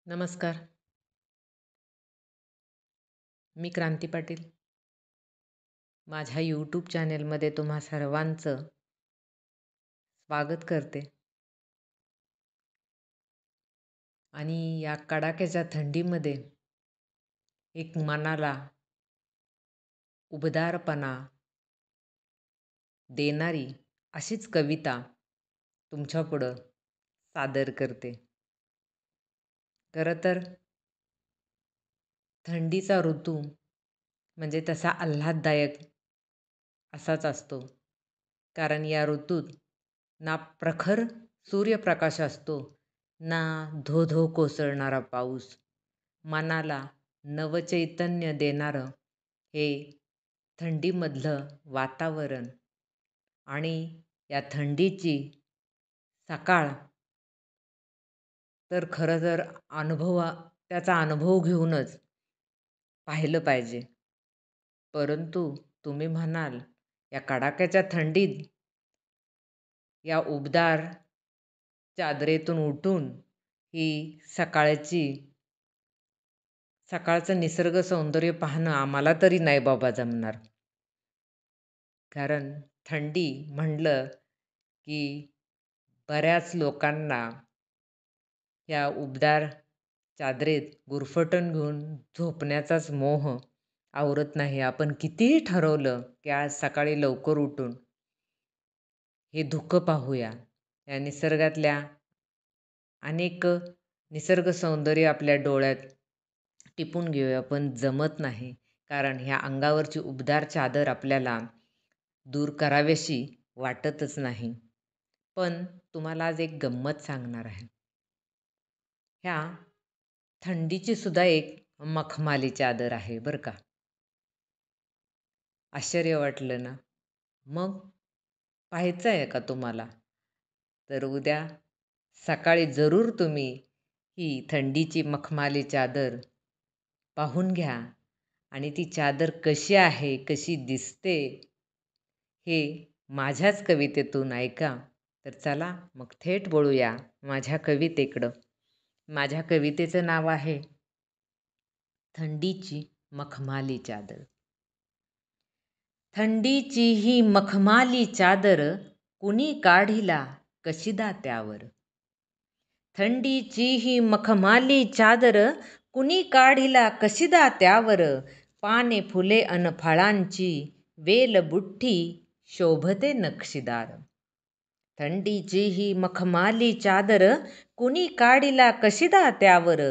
नमस्कार. मी क्रांती पाटील. माझ्या यूट्यूब चॅनेलमध्ये तुम्हा सर्वांचं स्वागत करते. आणि या कडाक्याच्या थंडीमध्ये एक मनाला उबदारपणा देणारी अशीच कविता तुमच्यापुढं सादर करते. खरं तर थंडीचा ऋतू म्हणजे तसा आल्हाददायक असाच असतो. कारण या ऋतूत ना प्रखर सूर्यप्रकाश असतो, ना धो धो कोसळणारा पाऊस. मनाला नवचैतन्य देणारं हे थंडीमधलं वातावरण आणि या थंडीची सकाळ तर खरं तर त्याचा अनुभव घेऊनच पाहिलं पाहिजे. परंतु तुम्ही म्हणाल, या कडाक्याच्या थंडीत या उबदार चादरेतून उठून ही सकाळचं निसर्ग सौंदर्य पाहणं आम्हाला तरी नाही बाबा जमणार. कारण थंडी म्हणलं की बऱ्याच लोकांना या उबदार चादरीत गुरफटून घेऊन झोपण्याचाच मोह आवरत नाही. आपण कितीही ठरवलं की आज सकाळी लवकर उठून हे धुकं पाहूया, या निसर्गातल्या अनेक निसर्ग सौंदर्य आपल्या डोळ्यात टिपून घेऊया, पण जमत नाही. कारण ह्या अंगावरची उबदार चादर आपल्याला दूर करावीशी वाटतच नाही. पण तुम्हाला आज एक गंमत सांगणार आहे. ह्या थंडीची सुद्धा एक मखमाली चादर आहे बरं का. आश्चर्य वाटलं ना? मग पाहायचं आहे का तुम्हाला? तर उद्या सकाळी जरूर तुम्ही ही थंडीची मखमाली चादर पाहून घ्या. आणि ती चादर कशी आहे, कशी दिसते, हे माझ्याच कवितेतून ऐका. तर चला मग थेट वळूया माझ्या कवितेकडं. माझ्या कवितेचं नाव आहे थंडीची मखमाली चादर. थंडीची ही मखमाली चादर कुणी काढिला कशिदा त्यावर. थंडीची ही मखमाली चादर कुणी काढिला कशिदा त्यावर. पाने फुले अन फळांची वेलबुट्टी शोभते नक्षीदार. थंडीची ही मखमाली चादर कुणी काढिला कशिदा त्यावर.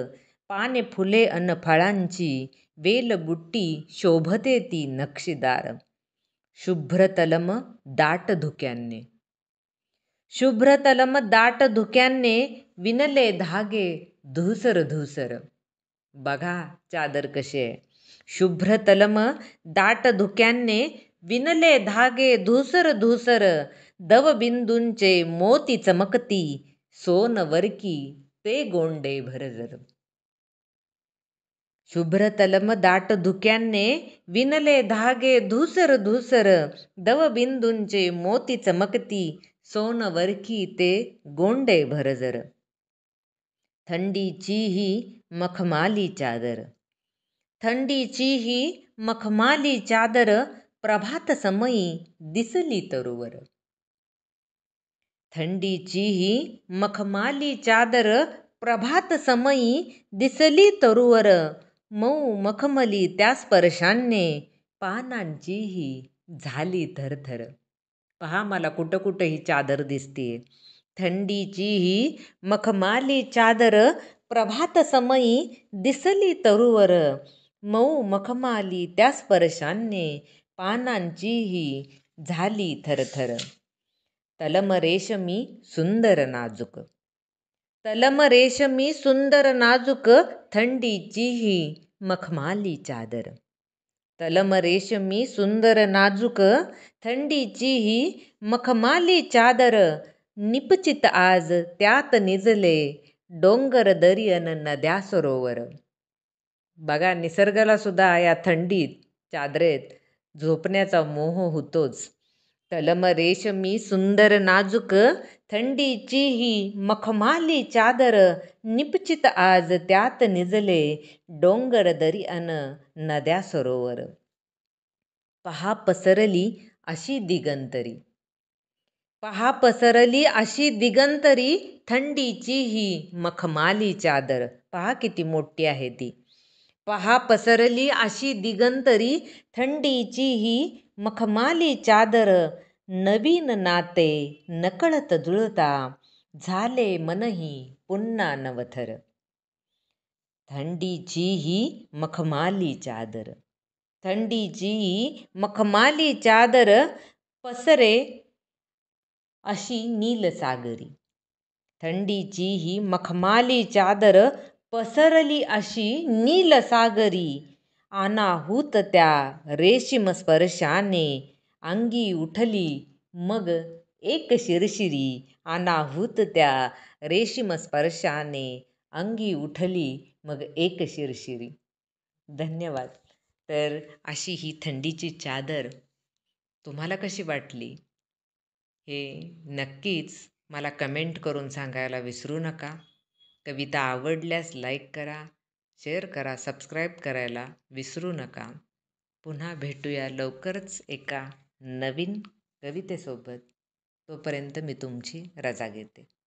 पाने फुले अन फळांची वेलबुट्टी शोभते ती नक्षीदार. शुभ्र तलम दाट धुक्यांनी. शुभ्र तलम दाट धुक्यांनी विणले धागे धूसर धूसर. बघा चादर कशी आहे. शुभ्र तलम दाट धुक्यांनी विणले धागे धूसर धूसर. दवबिंदूंचे मोती चमकती सोनवरकी ते गोंडे भरजर. शुभ्र तलम दाट धुक्यांनी विणले धागे धूसर धूसर. दवबिंदूंचे मोती चमकती सोनवरकी ते गोंडे भरजर. थंडीची ही मखमाली चादर. थंडीची ही मखमाली चादर प्रभात समयी दिसली तरुवर. थंडीची ही मखमाली चादर प्रभात समयी दिसली तरुवर. मऊ मखमली त्या स्पर्शाने पानांचीही झाली थरथर. पहा मला कुठं कुठं ही चादर दिसतीये. थंडीची ही मखमाली चादर प्रभात समयी दिसली तरुवर. मऊ मखमाली त्या स्पर्शाने पानांचीही झाली थरथर. तलम रेशमी सुंदर नाजूक. तलम रेशमी सुंदर नाजूक थंडीची ही मखमाली चादर. तलम रेशमी सुंदर नाजूक थंडीची ही मखमाली चादर. निपचित आज त्यात निजले डोंगर दरी अन नद्या सरोवर. बघा निसर्गाला सुद्धा या थंडीत चादरेत झोपण्याचा मोह होतोच. तलम रेशमी सुंदर नाजूक थंडीची ही मखमाली चादर, निपचित आज त्यात निजले, डोंगर दरी अन नद्या सरोवर. पहा पसरली अशी दिगंतरी. पहा पसरली अशी दिगंतरी, थंडीची ही मखमाली चादर. पहा किती मोठी आहे ती. पहा पसरली अशी दिगंतरी, थंडीची ही मखमाली चादर. नवीन नाते नकळत जुळता, झाले मनही पुन्हा नवथर. थंडीची ही मखमाली चादर. थंडीची ही मखमाली चादर, पसरे अशी नीलसागरी. थंडीची ही मखमाली चादर, पसरली अशी नीलसागरी. अनाहूत त्या रेशीम स्पर्शाने, अंगी उठली मग एक शिरशिरी. अनाहूत त्या रेशीम स्पर्शाने, अंगी उठली मग एक शिरशिरी. धन्यवाद. तर अशी ही थंडीची चादर तुम्हाला कशी वाटली हे नक्कीच मला कमेंट करून सांगायला विसरू नका. कविता आवडल्यास लाईक करा, शेअर करा, सबस्क्राईब करायला विसरू नका. पुन्हा भेटूया लवकरच एका नवीन कवितेसोबत. तोपर्यंत मी तुमची रजा घेते.